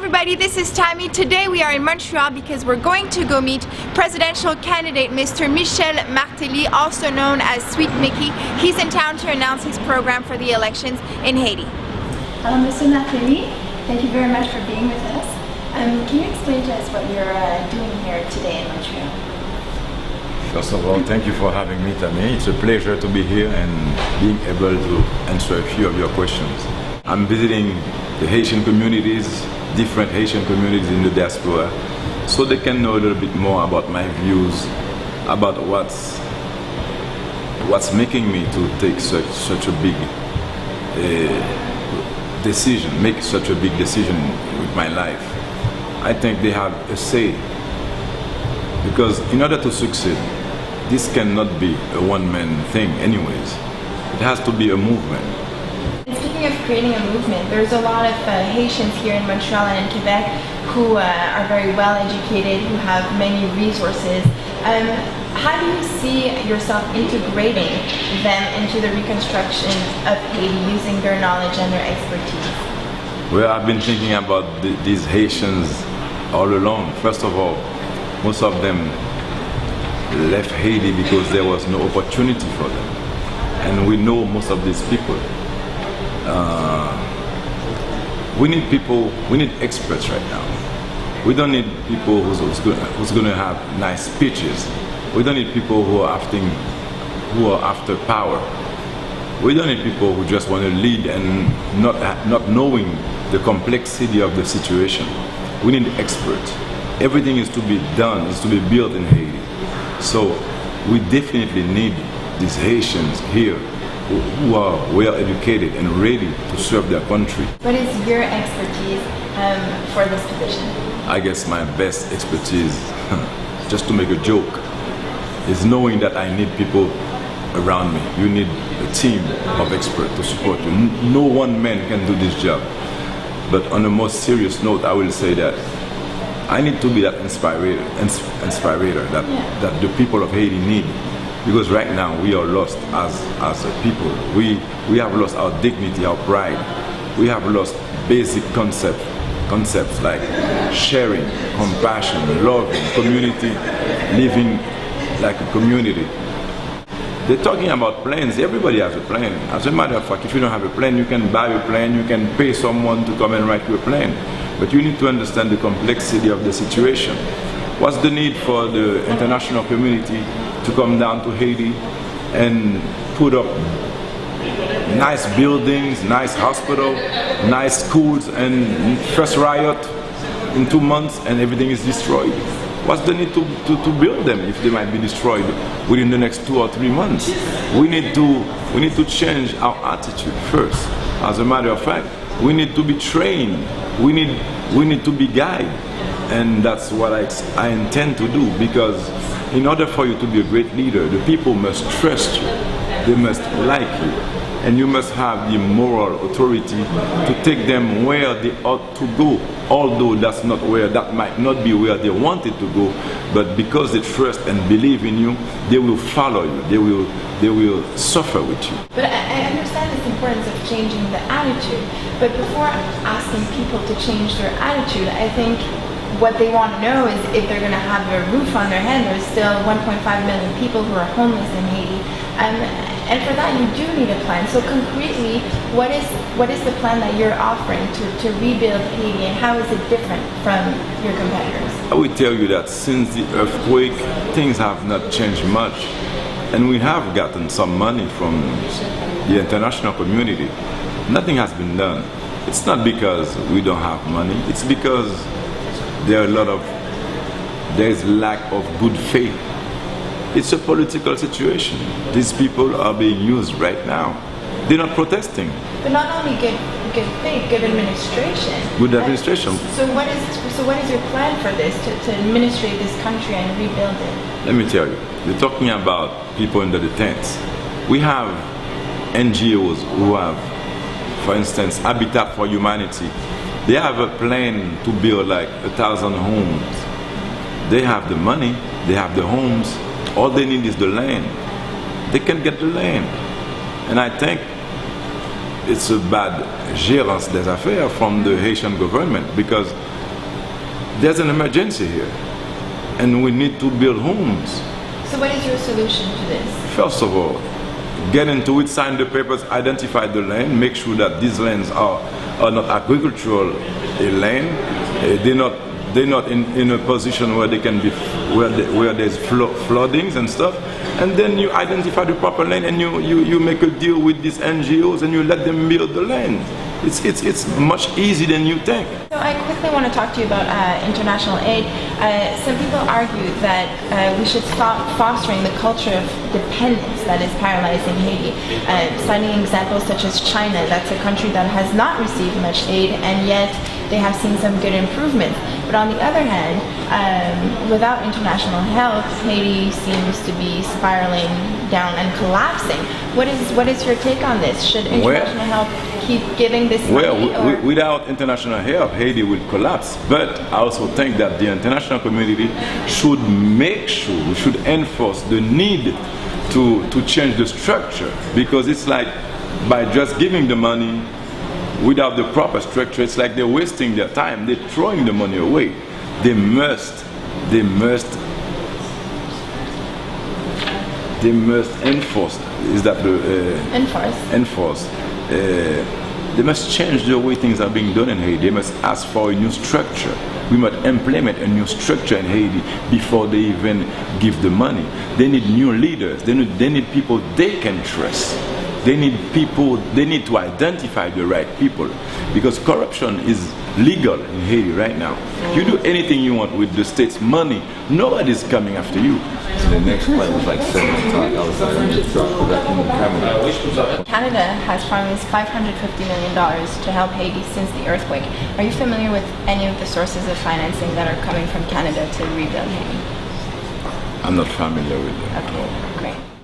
everybody, this is Tammy. Today we are in Montreal because we're going to go meet presidential candidate Mr. Michel Martelly, also known as Sweet Mickey. He's in town to announce his program for the elections in Haiti. Hello, Mr. Martelly. Thank you very much for being with us. Can you explain to us what you're doing here today in Montreal? First of all, thank you for having me, Tammy. It's a pleasure to be here and being able to answer a few of your questions. I'm visiting the Haitian communities, different Haitian communities in the diaspora, so they can know a little bit more about my views, about what's making me to take such a big decision, make such a big decision with my life. I think they have a say, because in order to succeed, this cannot be a one-man thing anyways. It has to be a movement. Speaking of creating a movement, there's a lot of Haitians here in Montreal and in Quebec who are very well educated, who have many resources. How do you see yourself integrating them into the reconstruction of Haiti using their knowledge and their expertise? Well, I've been thinking about these Haitians all along. First of all, most of them left Haiti because there was no opportunity for them. And we know most of these people. We need people, we need experts right now. We don't need people who's going to have nice speeches. We don't need people who are after power. We don't need people who just want to lead and not knowing the complexity of the situation. We need experts. Everything is to be done, is to be built in Haiti. So we definitely need these Haitians here who are well educated and ready to serve their country. What is your expertise for this position? I guess my best expertise, just to make a joke, is knowing that I need people around me. You need a team of experts to support you. No one man can do this job. But on a more serious note, I will say that I need to be that inspirator that the people of Haiti need. Because right now we are lost as a people. We have lost our dignity, our pride. We have lost basic concepts like sharing, compassion, loving, community, living like a community. They're talking about planes. Everybody has a plane. As a matter of fact, if you don't have a plane, you can buy a plane, you can pay someone to come and write you a plane. But you need to understand the complexity of the situation. What's the need for the international community to come down to Haiti and put up nice buildings, nice hospital, nice schools, and first riot in 2 months and everything is destroyed? What's the need to build them if they might be destroyed within the next 2 or 3 months? We need to change our attitude first. As a matter of fact, we need to be trained. We need to be guided. And that's what I intend to do, because in order for you to be a great leader, the people must trust you, they must like you, and you must have the moral authority to take them where they ought to go, although that might not be where they wanted to go, but because they trust and believe in you, they will follow you, they will suffer with you. But I understand the importance of changing the attitude, but before asking people to change their attitude, I think what they want to know is if they're going to have a roof on their head. There's still 1.5 million people who are homeless in Haiti. And for that, you do need a plan. So concretely, what is the plan that you're offering to rebuild Haiti, and how is it different from your competitors? I will tell you that since the earthquake, things have not changed much. And we have gotten some money from the international community. Nothing has been done. It's not because we don't have money. It's because there's lack of good faith. It's a political situation. These people are being used right now. They're not protesting. But not only good faith, good administration. Good administration. So what is your plan for this, to administrate this country and rebuild it? Let me tell you, you're talking about people under the tents. We have NGOs who have, for instance, Habitat for Humanity. They have a plan to build like 1,000 homes. They have the money, they have the homes. All they need is the land. They can get the land. And I think it's a bad gérance des affaires from the Haitian government, because there's an emergency here and we need to build homes. So what is your solution to this? First of all, get into it, sign the papers, identify the land, make sure that these lands are not agricultural land. They're not in a position where they can be where there's floodings and stuff. And then you identify the proper land, and you make a deal with these NGOs, and you let them build the land. It's much easier than you think. So I quickly want to talk to you about international aid. Some people argue that we should stop fostering the culture of dependence that is paralyzing Haiti, citing examples such as China. That's a country that has not received much aid, and yet they have seen some good improvements. But on the other hand, without international help, Haiti seems to be spiraling down and collapsing. What is your take on this? Should international help keep giving this money? Well, without international help, Haiti will collapse. But I also think that the international community should make sure, we should enforce the need to change the structure, because it's like by just giving the money without the proper structure, it's like they're wasting their time. They're throwing the money away. They must enforce. Is that the enforce? They must change the way things are being done in Haiti. They must ask for a new structure. We must implement a new structure in Haiti before they even give the money. They need new leaders. They need people they can trust. They need to identify the right people, because corruption is legal in Haiti right now. You do anything you want with the state's money, nobody's coming after you. So the next flight was like 7 o'clock. I was in the truck in the camera. Canada has promised $550 million to help Haiti since the earthquake. Are you familiar with any of the sources of financing that are coming from Canada to rebuild Haiti? I'm not familiar with that. Okay, great.